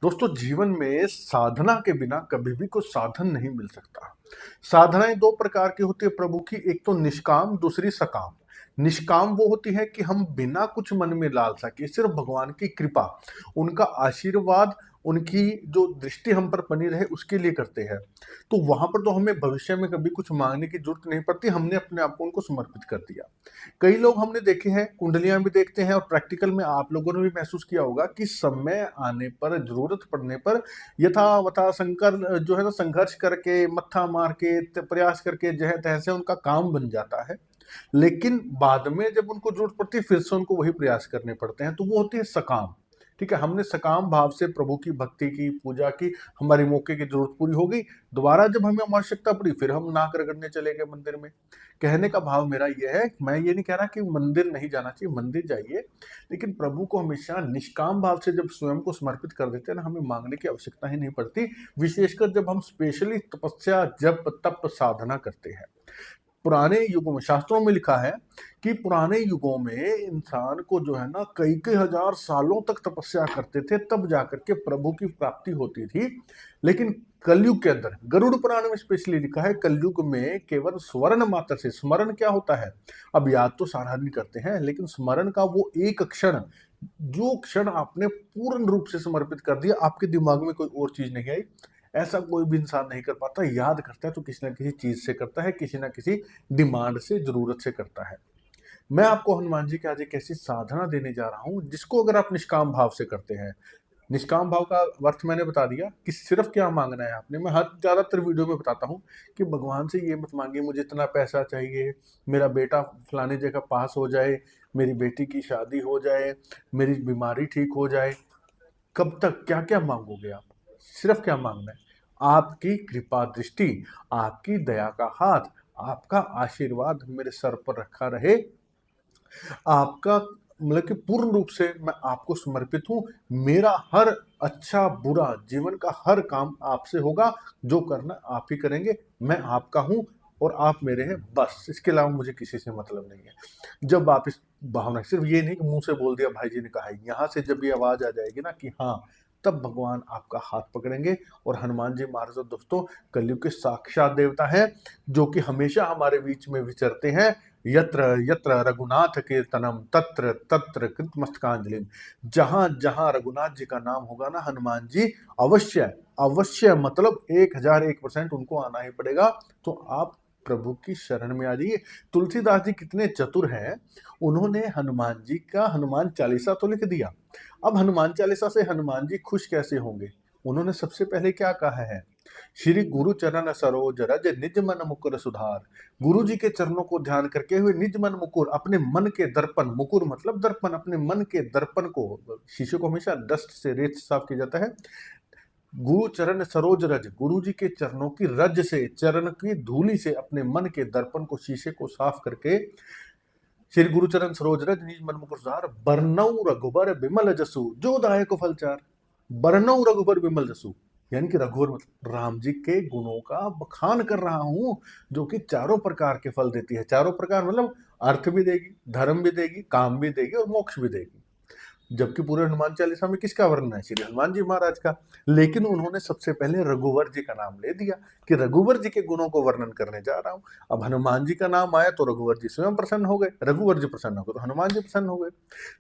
दोस्तों जीवन में साधना के बिना कभी भी कोई साधन नहीं मिल सकता। साधनाएं दो प्रकार की होती है प्रभु की, एक तो निष्काम, दूसरी सकाम। निष्काम वो होती है कि हम बिना कुछ मन में लालसा के सिर्फ भगवान की कृपा, उनका आशीर्वाद, उनकी जो दृष्टि हम पर बनी रहे उसके लिए करते हैं। तो वहां पर तो हमें भविष्य में कभी कुछ मांगने की जरूरत नहीं पड़ती, हमने अपने आप को उनको समर्पित कर दिया। कई लोग हमने देखे हैं, कुंडलियां भी देखते हैं और प्रैक्टिकल में आप लोगों ने भी महसूस किया होगा कि समय आने पर, जरूरत पड़ने पर यथावथा शंकर जो है ना संघर्ष करके, मत्था मार के, प्रयास करके जह तह से उनका काम बन जाता है। लेकिन बाद में जब उनको जरूरत पड़ती है फिर से उनको वही प्रयास करने पड़ते हैं, तो वो होती है सकाम। ठीक है, हमने सकाम भाव से प्रभु की भक्ति की, पूजा की, हमारी मौके की जरूरत पूरी हो गई। दोबारा जब हमें आवश्यकता पड़ी फिर हम नाक रगड़ने चले गए मंदिर में। कहने का भाव मेरा ये है, मैं ये नहीं कह रहा कि मंदिर नहीं जाना चाहिए, मंदिर जाइए, लेकिन प्रभु को हमेशा निष्काम भाव से जब स्वयं को समर्पित कर देते हैं ना, हमें मांगने की आवश्यकता ही नहीं पड़ती। विशेषकर जब हम स्पेशली तपस्या, जप, तप, साधना करते हैं। पुराने युगों में, शास्त्रों में लिखा है कि पुराने युगों में इंसान को जो है ना कई कई हजार सालों तक तपस्या करते थे, तब जाकर के प्रभु की प्राप्ति होती थी। लेकिन कलयुग के अंदर, गरुड़ पुराण में स्पेशली लिखा है, कलयुग में केवल स्वर्ण मात्र से, स्मरण क्या होता है, अब याद तो सारा दिन करते हैं, लेकिन स्मरण का वो एक क्षण, जो क्षण आपने पूर्ण रूप से समर्पित कर दिया, आपके दिमाग में कोई और चीज नहीं आई, ऐसा कोई भी इंसान नहीं कर पाता। याद करता है तो किसी ना किसी चीज से करता है, किसी ना किसी डिमांड से, जरूरत से करता है। मैं आपको हनुमान जी की आज एक ऐसी साधना देने जा रहा हूं जिसको अगर आप निष्काम भाव से करते हैं, निष्काम भाव का अर्थ मैंने बता दिया कि सिर्फ क्या मांगना है आपने। मैं हर ज्यादातर वीडियो में बताता हूँ कि भगवान से ये मत मांगिए मुझे इतना पैसा चाहिए, मेरा बेटा फलानी जगह पास हो जाए, मेरी बेटी की शादी हो जाए, मेरी बीमारी ठीक हो जाए। कब तक क्या क्या मांगोगे आप? सिर्फ क्या मांगना है? आपकी कृपा दृष्टि, आपकी दया का हाथ, आपका आशीर्वाद मेरे सर पर रखा रहे, आपका मतलब कि पूर्ण रूप से मैं आपको समर्पित हूं। मेरा हर अच्छा बुरा जीवन का हर काम आपसे होगा, जो करना आप ही करेंगे, मैं आपका हूं और आप मेरे हैं, बस इसके अलावा मुझे किसी से मतलब नहीं है। जब आप इस भावना, सिर्फ ये नहीं कि मुंह से बोल दिया भाई जी ने कहा है, यहां से जब ये आवाज आ जाएगी ना कि हाँ, तब भगवान आपका हाथ पकड़ेंगे। और हनुमान जी महाराज दोस्तों कलयुग के साक्षात देवता हैं, जो कि हमेशा हमारे बीच में विचरते हैं। यत्र यत्र रघुनाथ कीर्तनम तत्र तत्र कृतमस्तकांजलि। जहां जहां रघुनाथ जी का नाम होगा ना, हनुमान जी अवश्य, अवश्य मतलब 1001% उनको आना ही पड़ेगा। तो आप प्रभु की शरण में आ जाइए। तुलसीदास जी कितने चतुर हैं, उन्होंने हनुमान जी का हनुमान चालीसा तो लिख दिया। अब हनुमान चालीसा से हनुमान जी खुश कैसे होंगे? उन्होंने सबसे पहले क्या कहा है, श्री गुरु चरण सरोज रज निज मन मुकुर सुधार। गुरु जी के चरणों को ध्यान करके हुए निज मन मुकुर, अपने मन के दर्पण, मुकुर मतलब दर्पण, अपने मन के दर्पण को, शीशे को हमेशा डस्ट से, रेत से साफ किया जाता है। गुरु चरण सरोज रज, गुरु जी के चरणों की रज से, चरण की धूलि से अपने मन के दर्पण को, शीशे को साफ करके, श्री गुरु चरण सरोज रज निज मन मुकुर सुधार, बरनऊ रघुबर बिमल जसु जो दायक फलचार। बरनऊ रघुबर बिमल जसु यानी कि रघुवर मतलब राम जी के गुणों का बखान कर रहा हूं, जो कि चारों प्रकार के फल देती है। चारों प्रकार मतलब अर्थ भी देगी, धर्म भी देगी, काम भी देगी और मोक्ष भी देगी। जबकि पूरे हनुमान चालीसा में किसका वर्णन है? श्री हनुमान जी महाराज का। लेकिन उन्होंने सबसे पहले रघुवर जी का नाम ले दिया कि रघुवर जी के गुणों को वर्णन करने जा रहा हूं। अब हनुमान जी का नाम आया तो रघुवर जी स्वयं प्रसन्न हो गए, रघुवर जी प्रसन्न हो गए तो हनुमान जी प्रसन्न हो गए।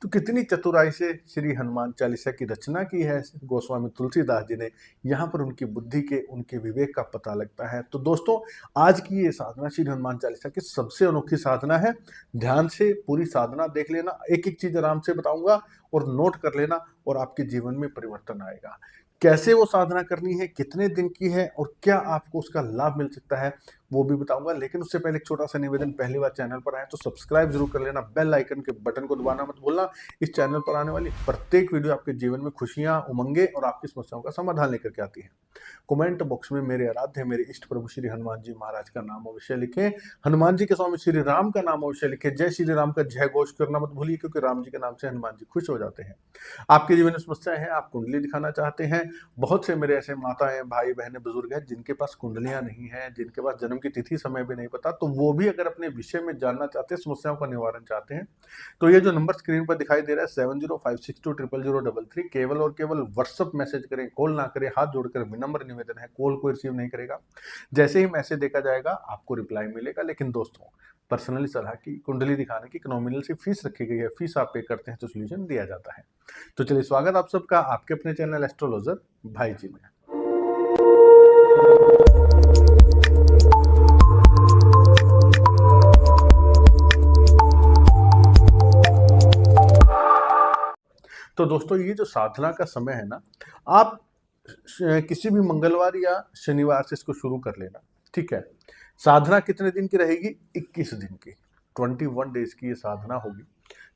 तो कितनी चतुराई से श्री हनुमान चालीसा की रचना की है गोस्वामी तुलसीदास जी ने। यहाँ पर उनकी बुद्धि के, उनके विवेक का पता लगता है। तो दोस्तों आज की ये साधना श्री हनुमान चालीसा की सबसे अनोखी साधना है। ध्यान से पूरी साधना देख लेना, एक एक चीज आराम से बताऊंगा और नोट कर लेना, और आपके जीवन में परिवर्तन आएगा। कैसे वो साधना करनी है, कितने दिन की है और क्या आपको उसका लाभ मिल सकता है, वो भी बताऊंगा। लेकिन उससे पहले एक छोटा सा निवेदन, पहली बार चैनल पर आए तो सब्सक्राइब जरूर कर लेना, बेल आइकन के बटन को दबाना मत भूलना। इस चैनल पर आने वाली प्रत्येक वीडियो आपके जीवन में खुशियां, उमंगे और आपकी समस्याओं का समाधान लेकर के आती है। कमेंट बॉक्स में मेरे आराध्य, मेरे इष्ट प्रभु श्री हनुमान जी महाराज का नाम अवश्य लिखें। हनुमान जी के स्वामी श्री राम का नाम अवश्य लिखें। जय श्री राम का जय घोष करना मत भूलिए, क्योंकि राम जी के नाम से हनुमान जी खुश हो जाते हैं। आपके आपकी जीवन में समस्याएं हैं, आप कुंडली दिखाना चाहते हैं। बहुत से मेरे ऐसे माताएं, भाई बहनें, बुजुर्ग हैं जिनके पास कुंडलियां नहीं है, जिनके पास जन्म की तिथि समय भी नहीं पता, तो वो भी अगर अपने विषय में जानना चाहते हैं, समस्याओं का निवारण चाहते हैं, तो ये जो नंबर स्क्रीन पर दिखाई दे रहा है 7056200033, केवल और केवल व्हाट्सअप मैसेज करें, कॉल ना करें। हाथ जोड़कर विनम्र निवेदन है, कॉल कोई रिसीव नहीं करेगा। जैसे ही मैसेज देखा जाएगा आपको रिप्लाई मिलेगा। लेकिन दोस्तों, पर्सनली सलाह की, कुंडली दिखाने की नॉमिनल सी फीस रखी गई है, फीस आप पे करते हैं तो सोल्यूशन दिया जाता है। तो चलिए, स्वागत आप सबका आपके अपने चैनल एस्ट्रोलॉजर भाई जी में। तो दोस्तों, ये जो साधना का समय है ना, आप किसी भी मंगलवार या शनिवार से इसको शुरू कर लेना, ठीक है। साधना कितने दिन की रहेगी? 21 दिन की, 21 डेज की ये साधना होगी।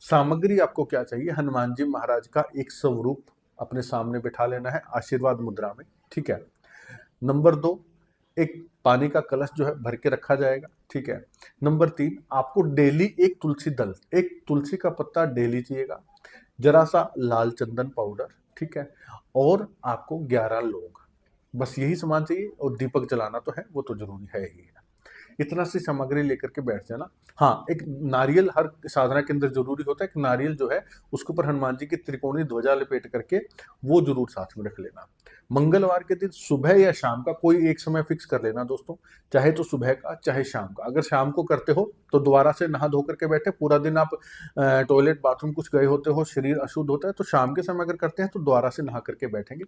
सामग्री आपको क्या चाहिए? हनुमान जी महाराज का एक स्वरूप अपने सामने बिठा लेना है आशीर्वाद मुद्रा में, ठीक है। नंबर 2, एक पानी का कलश जो है भर के रखा जाएगा, ठीक है। नंबर 3, आपको डेली एक तुलसी दल, एक तुलसी का पत्ता डेली चाहिएगा, जरा सा लाल चंदन पाउडर, ठीक है, और आपको 11 लौंग, बस यही सामान चाहिए। और दीपक जलाना तो है, वो तो जरूरी है ही है। इतना सी सामग्री लेकर के बैठ जाना। हाँ, एक नारियल हर साधना के अंदर जरूरी होता है। एक नारियल जो है उसके ऊपर हनुमान जी की त्रिकोणी ध्वजा लपेट करके वो जरूर साथ में रख लेना। मंगलवार के दिन सुबह या शाम का कोई एक समय फिक्स कर लेना दोस्तों, चाहे तो सुबह का चाहे शाम का। अगर शाम को करते हो तो दोबारा से नहा धो करके बैठे, पूरा दिन आप टॉयलेट बाथरूम कुछ गए होते हो, शरीर अशुद्ध होता है, तो शाम के समय अगर करते हैं तो दोबारा से नहा करके बैठेंगे।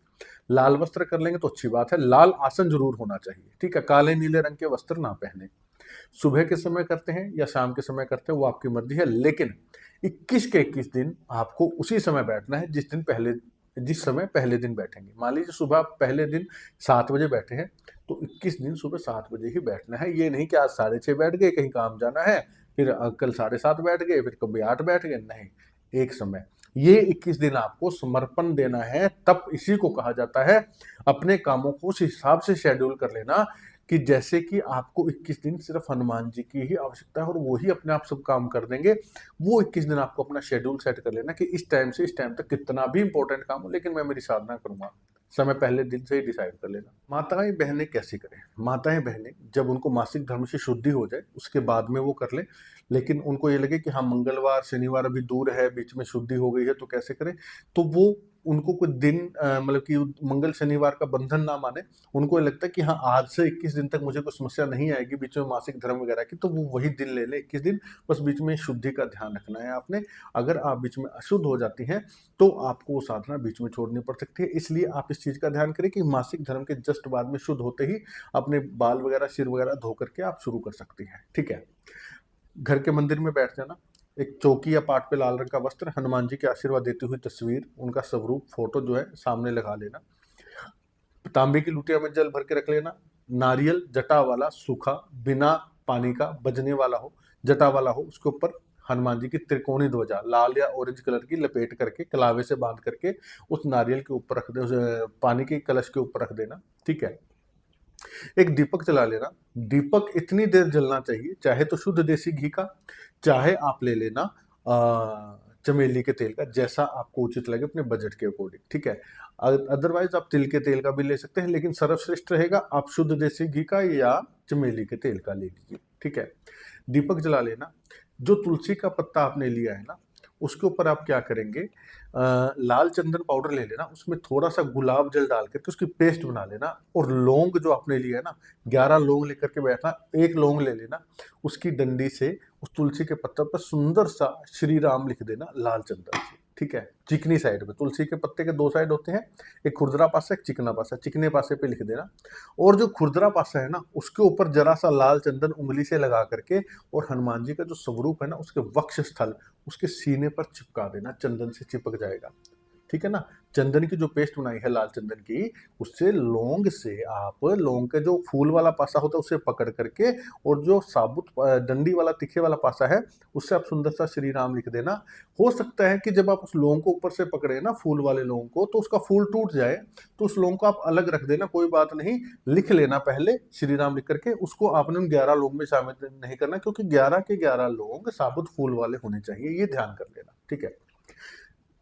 लाल वस्त्र कर लेंगे तो अच्छी बात है। लाल आसन जरूर होना चाहिए, ठीक है। काले नीले रंग के वस्त्र ना पहने। सुबह के समय करते हैं या शाम के समय करते हैं वो आपकी मर्जी है, लेकिन 21 के 21 दिन आपको उसी समय बैठना है जिस समय पहले दिन बैठेंगे। मान लीजिए सुबह आप पहले दिन 7 बजे बैठे हैं, तो 21 दिन सुबह 7 बजे ही बैठना है। ये नहीं कि आज 6:30 बैठ गए, कहीं काम जाना है, फिर कल 7:30 बैठ गए, फिर कभी 8 बैठ गए, नहीं, एक समय। ये 21 दिन आपको समर्पण देना है, तब इसी को कहा जाता है अपने कामों को उस हिसाब से शेड्यूल कर लेना कि जैसे कि आपको 21 दिन सिर्फ हनुमान जी की ही आवश्यकता है और वो ही अपने आप सब काम कर देंगे। वो 21 दिन आपको अपना शेड्यूल सेट कर लेना कि इस टाइम से इस टाइम तक कितना भी इंपॉर्टेंट काम हो, लेकिन मैं मेरी साधना करूंगा। समय पहले दिन से ही डिसाइड कर लेना। माताएं बहनें कैसे करें? माताएं बहनें जब उनको मासिक धर्म से शुद्धि हो जाए उसके बाद में वो कर लें, लेकिन उनको ये लगे कि हाँ मंगलवार शनिवार अभी दूर है, बीच में शुद्धि हो गई है, तो कैसे करें? तो वो उनको कुछ दिन मतलब कि मंगल शनिवार का बंधन ना माने। उनको ये लगता है कि हाँ आज से 21 दिन तक मुझे कोई समस्या नहीं आएगी बीच में मासिक धर्म वगैरह की, तो वो वही दिन ले ले 21 दिन। बस बीच में शुद्धि का ध्यान रखना है आपने। अगर आप बीच में अशुद्ध हो जाती हैं तो आपको वो साधना बीच में छोड़नी पड़ सकती है। इसलिए आप इस चीज का ध्यान करें कि मासिक धर्म के जस्ट बाद में शुद्ध होते ही अपने बाल वगैरह सिर वगैरह धो करके आप शुरू कर सकती हैं, ठीक है। घर के मंदिर में बैठ जाना, एक चौकी या पाट पे लाल रंग का वस्त्र, हनुमान जी के आशीर्वाद देती हुई तस्वीर, उनका स्वरूप फोटो जो है सामने लगा लेना। तांबे की लुटिया में जल भर के रख लेना। नारियल जटा वाला, सूखा, बिना पानी का, बजने वाला हो, जटा वाला हो, उसके ऊपर हनुमान जी की त्रिकोणी ध्वजा लाल या ऑरेंज कलर की लपेट करके कलावे से बांध करके उस नारियल के ऊपर रख दे, उस पानी के कलश के ऊपर रख देना, ठीक है। एक दीपक जला लेना। दीपक इतनी देर जलना चाहिए, चाहे तो शुद्ध देसी घी का, चाहे आप ले लेना चमेली के तेल का, जैसा आपको उचित लगे अपने बजट के अकॉर्डिंग, ठीक है। अदरवाइज आप तिल के तेल का भी ले सकते हैं, लेकिन सर्वश्रेष्ठ रहेगा आप शुद्ध देसी घी का या चमेली के तेल का ले लीजिए, ठीक है। दीपक जला लेना। जो तुलसी का पत्ता आपने लिया है ना, उसके ऊपर आप क्या करेंगे, लाल चंदन पाउडर ले लेना, उसमें थोड़ा सा गुलाब जल डाल करके उसकी पेस्ट बना लेना, और लौंग जो आपने लिया है ना, 11 लौंग लेकर के बैठना। एक लौंग ले लेना, उसकी डंडी से उस तुलसी के पत्ते पर सुंदर सा श्री राम लिख देना लाल चंदन से, ठीक है। चिकनी साइड पे, तुलसी के पत्ते के 2 साइड होते हैं, एक खुरदरा पासा एक चिकना पासा, चिकने पासे पे लिख देना। और जो खुरदरा पासा है ना, उसके ऊपर जरा सा लाल चंदन उंगली से लगा करके और हनुमान जी का जो स्वरूप है ना उसके वक्ष स्थल, उसके सीने पर चिपका देना, चंदन से चिपक जाएगा, ठीक है ना। चंदन की जो पेस्ट बनाई है लाल चंदन की, उससे लौंग से आप लौंग के जो फूल वाला पासा होता है उसे पकड़ करके, और जो साबुत डंडी वाला तीखे वाला पासा है उससे आप सुंदर सा श्री राम लिख देना। हो सकता है कि जब आप उस लौंग को ऊपर से पकड़े ना, फूल वाले लौंग को, तो उसका फूल टूट जाए, तो उस लौंग को आप अलग रख देना, कोई बात नहीं, लिख लेना पहले श्री राम लिख करके। उसको आपने उन 11 लौंग में शामिल नहीं करना, क्योंकि 11 के 11 लौंग साबुत फूल वाले होने चाहिए, ये ध्यान कर लेना, ठीक है।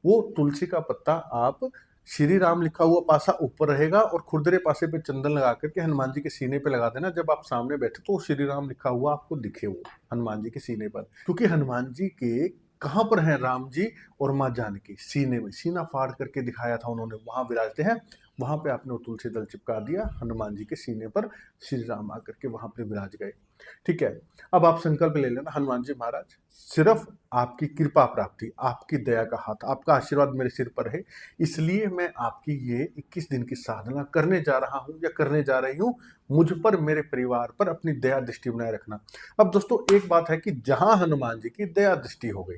वो तुलसी का पत्ता आप श्री राम लिखा हुआ पासा ऊपर रहेगा और खुरदरे पासे पे चंदन लगा करके हनुमान जी के सीने पे लगा देना। जब आप सामने बैठे तो श्री राम लिखा हुआ आपको दिखे वो हनुमान जी के सीने पर, क्योंकि हनुमान जी के कहाँ पर है राम जी और माँ जानकी, सीने में, सीना फाड़ करके दिखाया था उन्होंने, वहां विराजते हैं। वहां पे आपने वो तुलसी दल चिपका दिया हनुमान जी के सीने पर, श्री राम आकर के वहां पे विराज गए। ठीक है, अब आप संकल्प ले लेना, हनुमान जी महाराज सिर्फ आपकी कृपा प्राप्ति, आपकी दया का हाथ, आपका आशीर्वाद मेरे सिर पर है, इसलिए मैं आपकी ये 21 दिन की साधना करने जा रहा हूं या करने जा रही हूं। मुझ पर, मेरे परिवार पर अपनी दया दृष्टि बनाए रखना। अब दोस्तों एक बात है कि जहां हनुमान जी की दया दृष्टि हो गई,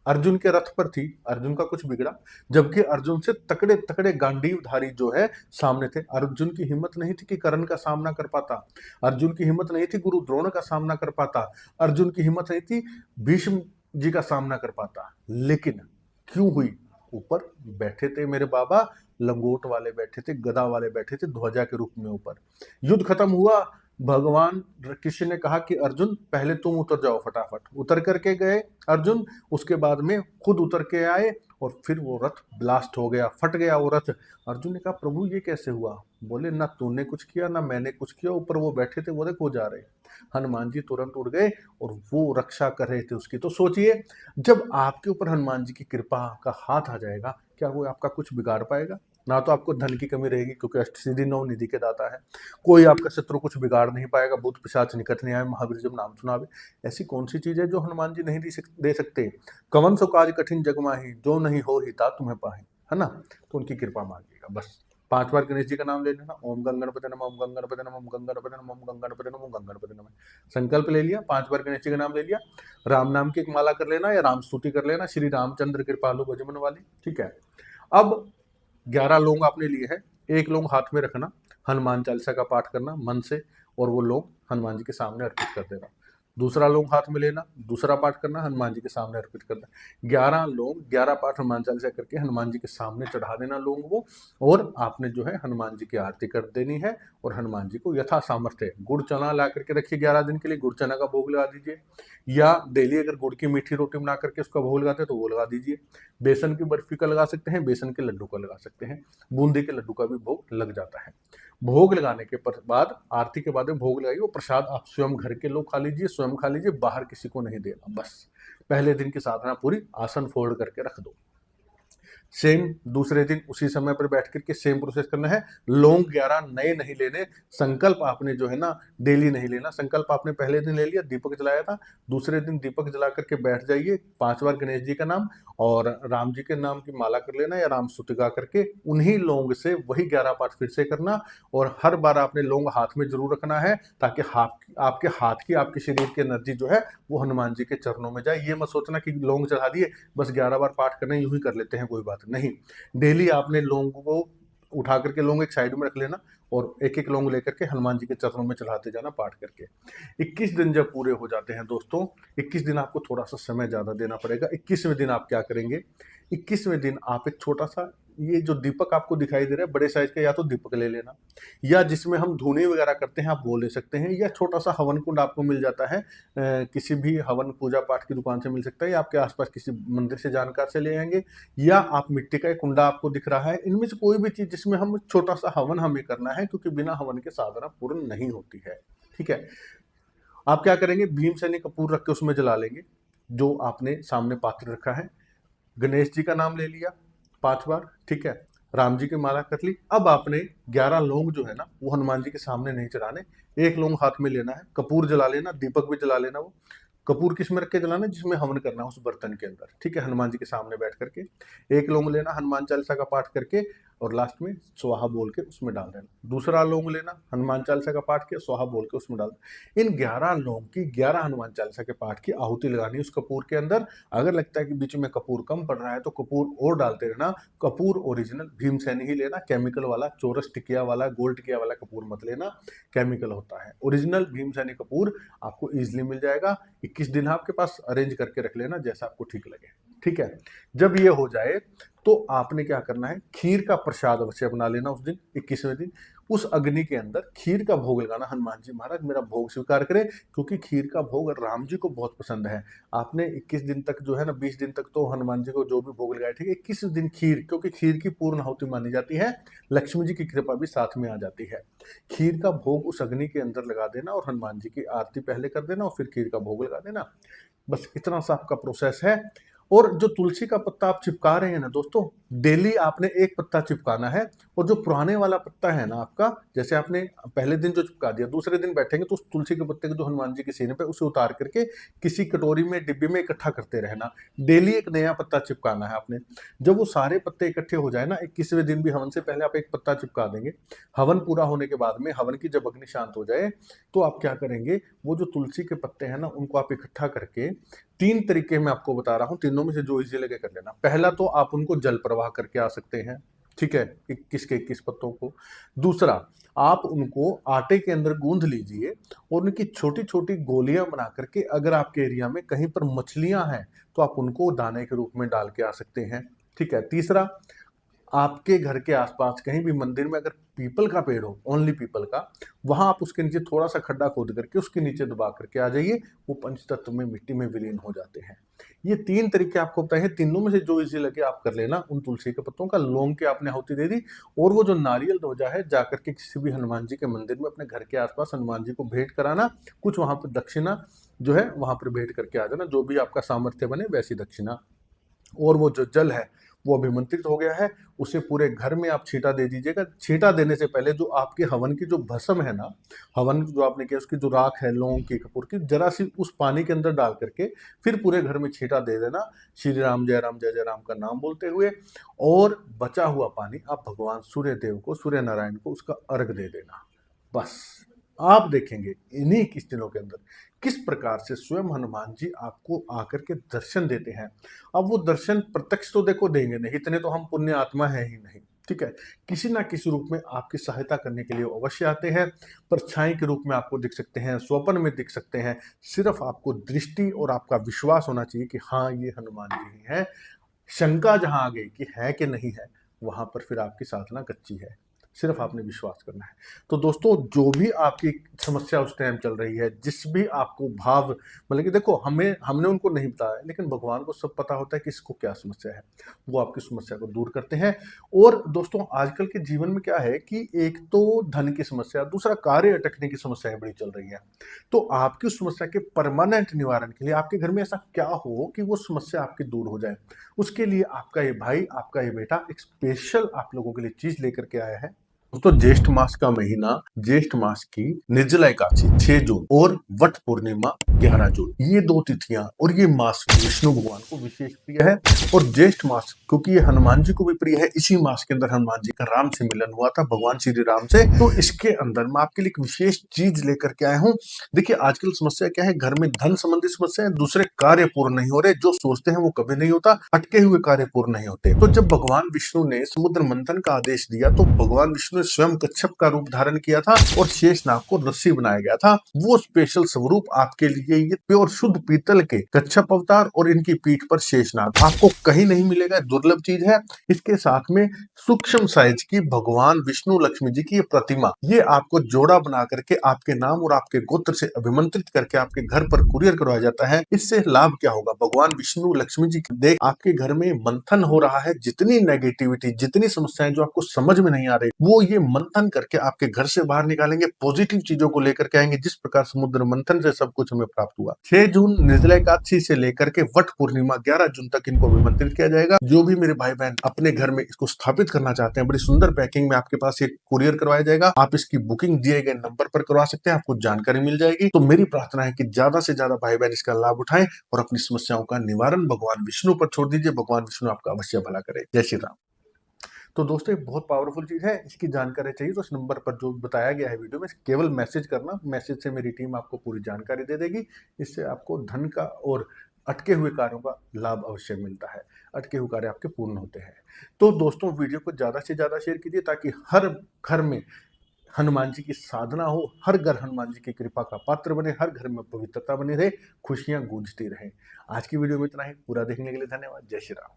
अर्जुन के रथ पर थी, अर्जुन का कुछ बिगड़ा, जबकि अर्जुन से तकड़े तकड़े गांडीवधारी जो है सामने थे। अर्जुन की हिम्मत नहीं थी कि कर्ण का सामना कर पाता, अर्जुन की हिम्मत नहीं थी गुरु द्रोण का सामना कर पाता, अर्जुन की हिम्मत नहीं थी भीष्म जी का सामना कर पाता। लेकिन क्यों हुई? ऊपर बैठे थे मेरे बाबा, लंगोट वाले बैठे थे, गदा वाले बैठे थे ध्वजा के रूप में ऊपर। युद्ध खत्म हुआ, भगवान कृष्ण ने कहा कि अर्जुन पहले तुम उतर जाओ, फटाफट उतर करके गए अर्जुन, उसके बाद में खुद उतर के आए और फिर वो रथ ब्लास्ट हो गया, फट गया वो रथ। अर्जुन ने कहा प्रभु ये कैसे हुआ? बोले ना तूने कुछ किया ना मैंने कुछ किया, ऊपर वो बैठे थे वो देखो जा रहे। हनुमान जी तुरंत उड़ गए और वो रक्षा कर रहे थे उसकी। तो सोचिए, जब आपके ऊपर हनुमान जी की कृपा का हाथ आ जाएगा, क्या वो आपका कुछ बिगाड़ पाएगा? ना तो आपको धन की कमी रहेगी क्योंकि अष्टसिद्धि नौ निधि के दाता है, कोई आपका शत्रु कुछ बिगाड़ नहीं पाएगा, भूत पिशाच निकट नहीं आए, महावीर जब नाम सुनावे। ऐसी कौन सी चीज है जो हनुमान जी नहीं दे सकते? कवन सो काज कठिन जग माही, जो नहीं हो हिता तुम्हें पाही, है ना? तो उनकी कृपा मांगिएगा बस। 5 बार गणेश जी का नाम ले लेना, ओम गंगणपति नमः, ओम गंगणपति नमः, ओम गंगणपति नमः, ओम गंगणपति नमः, ओम गंगणपति नमः। संकल्प ले लिया, 5 बार गणेश जी का नाम ले लिया, राम नाम की एक माला कर लेना या राम स्तुति कर लेना, श्री रामचंद्र कृपालु भजमन वाली। ठीक है, अब 11 लौंग आपने लिए है, एक लौंग हाथ में रखना, हनुमान चालीसा का पाठ करना मन से, और वो लौंग हनुमान जी के सामने अर्पित कर देना। दूसरा लौंग हाथ में लेना, दूसरा पाठ करना, हनुमान जी के सामने अर्पित करना। 11 लौंग 11 पाठ हनुमान चालीसा करके हनुमान जी के सामने चढ़ा देना लौंग वो, और आपने जो है हनुमान जी की आरती कर देनी है। और हनुमान जी को यथा सामर्थ्य गुड़ चना ला करके रखिए 11 दिन के लिए, गुड़ चना का भोग लगा दीजिए, या डेली अगर गुड़ की मीठी रोटी बना करके उसका भोग लगाते हैं तो वो लगा दीजिए। बेसन की बर्फी का लगा सकते हैं, बेसन के लड्डू का लगा सकते हैं, बूंदी के लड्डू का भी भोग लग जाता है। भोग लगाने के बाद, आरती के बाद में भोग लगाइए, वो प्रसाद आप स्वयं घर के लोग खा लीजिए, स्वयं खा लीजिए, बाहर किसी को नहीं देना। बस पहले दिन की साधना पूरी, आसन फोल्ड करके रख दो। सेम दूसरे दिन उसी समय पर बैठ करके सेम प्रोसेस करना है। लौंग 11 नए नहीं लेने, संकल्प आपने जो है ना डेली नहीं लेना। संकल्प आपने पहले दिन ले लिया, दीपक जलाया था, दूसरे दिन दीपक जला करके बैठ जाइए, 5 बार गणेश जी का नाम और राम जी के नाम की माला कर लेना या राम स्तुति गा करके उन्हीं लौंग से वही 11 पाठ फिर से करना। और हर बार आपने लौंग हाथ में जरूर रखना है, ताकि आपके हाथ की, आपके शरीर की एनर्जी जो है वो हनुमान जी के चरणों में जाए। ये मत सोचना कि लौंग चढ़ा दिए बस 11 बार पाठ करने, यूं ही कर लेते हैं, कोई बात नहीं। डेली आपने लौंग को उठा करके लौंग एक साइड में रख लेना और एक एक लौंग लेकर के हनुमान जी के चरणों में चढ़ाते जाना पाठ करके। 21 दिन जब पूरे हो जाते हैं दोस्तों, 21 दिन आपको थोड़ा सा समय ज्यादा देना पड़ेगा। 21वें दिन आप क्या करेंगे? 21वें दिन आप एक छोटा सा, ये जो दीपक आपको दिखाई दे रहा है बड़े साइज का, या तो दीपक ले लेना, या जिसमें हम धुनी वगैरह करते हैं आप वो ले सकते हैं, या छोटा सा हवन कुंड आपको मिल जाता है, किसी भी हवन पूजा पाठ की दुकान से मिल सकता है, या आपके आसपास किसी मंदिर से जानकार से ले आएंगे, या आप मिट्टी का एक कुंडा आपको दिख रहा है, इनमें से कोई भी चीज जिसमें हम छोटा सा हवन हमें करना है, क्योंकि बिना हवन के साधना पूर्ण नहीं होती है। ठीक है, आप क्या करेंगे? भीमसेनी कपूर रख के उसमें जला लेंगे जो आपने सामने पात्र रखा है। गणेश जी का नाम ले लिया 5 बार, ठीक है, राम जी की माला कर ली। अब आपने 11 लौंग जो है ना वो हनुमान जी के सामने नहीं चढ़ाने, एक लौंग हाथ में लेना है, कपूर जला लेना, दीपक भी जला लेना। वो कपूर किस में रख के जलाना? जिसमें हवन करना है उस बर्तन के अंदर, ठीक है, हनुमान जी के सामने बैठ करके। एक लौंग लेना, हनुमान चालीसा का पाठ करके और लास्ट में स्वाहा बोल के उसमें डाल देना। दूसरा लौंग लेना, हनुमान चालीसा का पाठ किया, स्वाहा बोल के उसमें डाल देना। इन 11 लौंग की 11 हनुमान चालीसा के पाठ की आहुति लगानी उस कपूर के अंदर। अगर लगता है कि बीच में कपूर कम पड़ रहा है तो कपूर और डालते रहना। कपूर ओरिजिनल भीमसेनी ही लेना, केमिकल वाला, चौरस टिकिया वाला, गोल्ड टिकिया वाला कपूर मत लेना, केमिकल होता है। ओरिजिनल भीमसेनी कपूर आपको इजिली मिल जाएगा। 21 दिन आपके पास अरेंज करके रख लेना जैसा आपको ठीक लगे। ठीक है, जब ये हो जाए तो आपने क्या करना है, खीर का प्रसाद अवश्य बना लेना उस दिन 21वें दिन। उस अग्नि के अंदर खीर का भोग लगाना, हनुमान जी महाराज मेरा भोग स्वीकार करें, क्योंकि खीर का भोग राम जी को बहुत पसंद है। आपने 21 दिन तक जो है ना, 20 दिन तक तो हनुमान जी को जो भी भोग लगाया, ठीक है, 21 दिन खीर, क्योंकि खीर की पूर्ण आहुति मानी जाती है, लक्ष्मी जी की कृपा भी साथ में आ जाती है। खीर का भोग उस अग्नि के अंदर लगा देना और हनुमान जी की आरती पहले कर देना और फिर खीर का भोग लगा देना। बस इतना सा आपका प्रोसेस है। और जो तुलसी का पत्ता आप चिपका रहे हैं ना दोस्तों, डेली आपने एक पत्ता चिपकाना है। और जो पुराने वाला पत्ता है ना आपका, जैसे आपने पहले दिन जो चिपका दिया, दूसरे दिन बैठेंगे तो उस तुलसी के पत्ते को जो हनुमान जी के सीने पे, उसे उतार करके किसी कटोरी में, डिब्बे में इकट्ठा करते रहना। डेली एक नया पत्ता चिपकाना है आपने। जब वो सारे पत्ते इकट्ठे हो जाए ना, 21वें दिन भी हवन से पहले आप एक पत्ता चिपका देंगे। हवन पूरा होने के बाद में, हवन की जब अग्नि शांत हो जाए, तो आप क्या करेंगे, वो जो तुलसी के पत्ते हैं ना, उनको आप इकट्ठा करके, 3 तरीके मैं आपको बता रहा हूँ, तीनों में से जो इजी लगे कर लेना। पहला तो आप उनको जल प्रवाह करके आ सकते हैं, ठीक है, 21 के 21 पत्तों को। दूसरा, आप उनको आटे के अंदर गूंध लीजिए और उनकी छोटी छोटी गोलियां बना करके, अगर आपके एरिया में कहीं पर मछलियां हैं तो आप उनको दाने के रूप में डाल के आ सकते हैं, ठीक है। तीसरा, आपके घर के आसपास कहीं भी मंदिर में अगर पीपल का पेड़ हो, ओनली पीपल का, वहां आप उसके नीचे थोड़ा सा खड्डा खोद करके उसके नीचे दबा करके आ जाइए, वो पंचतत्व में, मिट्टी में विलीन हो जाते हैं। ये 3 तरीके आपको बताए हैं, तीनों में से जो इजी लगे आप कर लेना। उन तुलसी के पत्तों का, लौंग की आपने आहुति दे दी, और वो जो नारियल ध्वजा है, जाकर के किसी भी हनुमान जी के मंदिर में अपने घर के आसपास हनुमान जी को भेंट कराना। कुछ वहां पर दक्षिणा जो है वहां पर भेंट करके आ जाना, जो भी आपका सामर्थ्य बने वैसी दक्षिणा। और वो जो जल है वो अभिमंत्रित हो गया है, उसे पूरे घर में आप छींटा दे दीजिएगा। छींटा देने से पहले जो आपके हवन की जो भस्म है ना, हवन जो आपने किया उसकी जो राख है, लौंग की, कपूर की, जरा सी उस पानी के अंदर डाल करके फिर पूरे घर में छींटा दे देना, श्री राम जय राम जय जय राम का नाम बोलते हुए। और बचा हुआ पानी आप भगवान सूर्य देव को, सूर्य नारायण को उसका अर्घ दे देना। बस आप देखेंगे इन्हीं 21 दिनों के अंदर किस प्रकार से स्वयं हनुमान जी आपको आकर के दर्शन देते हैं। अब वो दर्शन प्रत्यक्ष तो देखो देंगे नहीं, इतने तो हम पुण्य आत्मा है ही नहीं, ठीक है। किसी ना किसी रूप में आपकी सहायता करने के लिए अवश्य आते हैं। परछाई के रूप में आपको दिख सकते हैं, स्वप्न में दिख सकते हैं। सिर्फ आपको दृष्टि और आपका विश्वास होना चाहिए कि हाँ ये हनुमान जी ही है। शंका जहां आ गई कि है कि नहीं है, वहां पर फिर आपकी साधना कच्ची है। सिर्फ आपने विश्वास करना है। तो दोस्तों, जो भी आपकी समस्या उस टाइम चल रही है, जिस भी आपको भाव, मतलब कि देखो, हमने उनको नहीं बताया, लेकिन भगवान को सब पता होता है कि इसको क्या समस्या है। वो आपकी समस्या को दूर करते हैं। और दोस्तों, आजकल के जीवन में क्या है कि एक तो धन की समस्या, दूसरा कार्य अटकने की समस्याएं बड़ी चल रही है। तो आपकी उस समस्या के परमानेंट निवारण के लिए आपके घर में ऐसा क्या हो कि वो समस्या आपकी दूर हो जाए, उसके लिए आपका ये भाई, आपका ये बेटा एक स्पेशल आप लोगों के लिए चीज लेकर के आया है। तो ज्येष्ठ मास का महीना, ज्येष्ठ मास की निर्जला एकादशी 6 जून और वट पूर्णिमा 11 जून, ये 2 तिथियां और ये मास विष्णु भगवान को विशेष प्रिय है। और ज्येष्ठ मास क्योंकि ये हनुमान जी को भी प्रिय है, इसी मास के अंदर हनुमान जी का राम से मिलन हुआ था, भगवान श्री राम से। तो इसके अंदर मैं आपके लिए एक विशेष चीज लेकर के आया हूँ। देखिए, आजकल समस्या क्या है, घर में धन संबंधी समस्या है, दूसरे कार्य पूर्ण नहीं हो रहे, जो सोचते हैं वो कभी नहीं होता, अटके हुए कार्य पूर्ण नहीं होते। तो जब भगवान विष्णु ने समुद्र मंथन का आदेश दिया, तो भगवान विष्णु ने स्वयं कच्छप का रूप धारण किया था और शेषनाग को रस्सी बनाया गया था। वो स्पेशल स्वरूप आपके लिए, ये प्योर शुद्ध पीतल के कच्छप अवतार और इनकी पीठ पर शेषनाग आपको कहीं नहीं मिलेगा, दुर्लभ चीज है। इसके साथ में सूक्ष्म साइज की भगवान विष्णु लक्ष्मी जी की प्रतिमा, ये आपको जोड़ा बना करके आपके नाम और आपके गोत्र से अभिमंत्रित करके आपके घर पर कुरियर करवाया जाता है। इससे लाभ क्या होगा, भगवान विष्णु लक्ष्मी जी देख आपके घर में मंथन हो रहा है, जितनी नेगेटिविटी, जितनी समस्याएं जो आपको समझ में नहीं आ रही, वो ये मंथन करके आपके घर से बाहर निकालेंगे, पॉजिटिव चीजों को लेकर के आएंगे, जिस प्रकार समुद्र मंथन से सब कुछ हमें प्राप्त हुआ। 6 जून निर्जला एकादशी से लेकर के वट पूर्णिमा 11 जून तक इनको अभिमंत्रित किया जाएगा। जो भी मेरे भाई बहन अपने घर में इसको स्थापित करना चाहते हैं, बड़ी सुंदर पैकिंग में आपके पास एक कुरियर करवाया जाएगा। आप इसकी बुकिंग दिए गए नंबर पर करवा सकते हैं, आपको जानकारी मिल जाएगी। तो मेरी प्रार्थना है कि ज्यादा से ज्यादा भाई बहन इसका लाभ उठाएं और अपनी समस्याओं का निवारण भगवान विष्णु पर छोड़ दीजिए। भगवान विष्णु आपका अवश्य भला करे। जय श्री राम। तो दोस्तों, ये बहुत पावरफुल चीज है, इसकी जानकारी चाहिए तो इस नंबर पर जो बताया गया है वीडियो में, केवल मैसेज करना, मैसेज से मेरी टीम आपको पूरी जानकारी दे देगी। इससे आपको धन का और अटके हुए कार्यों का लाभ अवश्य मिलता है, अटके हुए कार्य आपके पूर्ण होते हैं। तो दोस्तों, वीडियो को ज्यादा से ज्यादा शेयर कीजिए ताकि हर घर में हनुमान जी की साधना हो, हर घर हनुमान जी की कृपा का पात्र बने, हर घर में पवित्रता बनी रहे, खुशियां गूंजती रहे। आज की वीडियो में इतना ही। पूरा देखने के लिए धन्यवाद। जय श्री राम।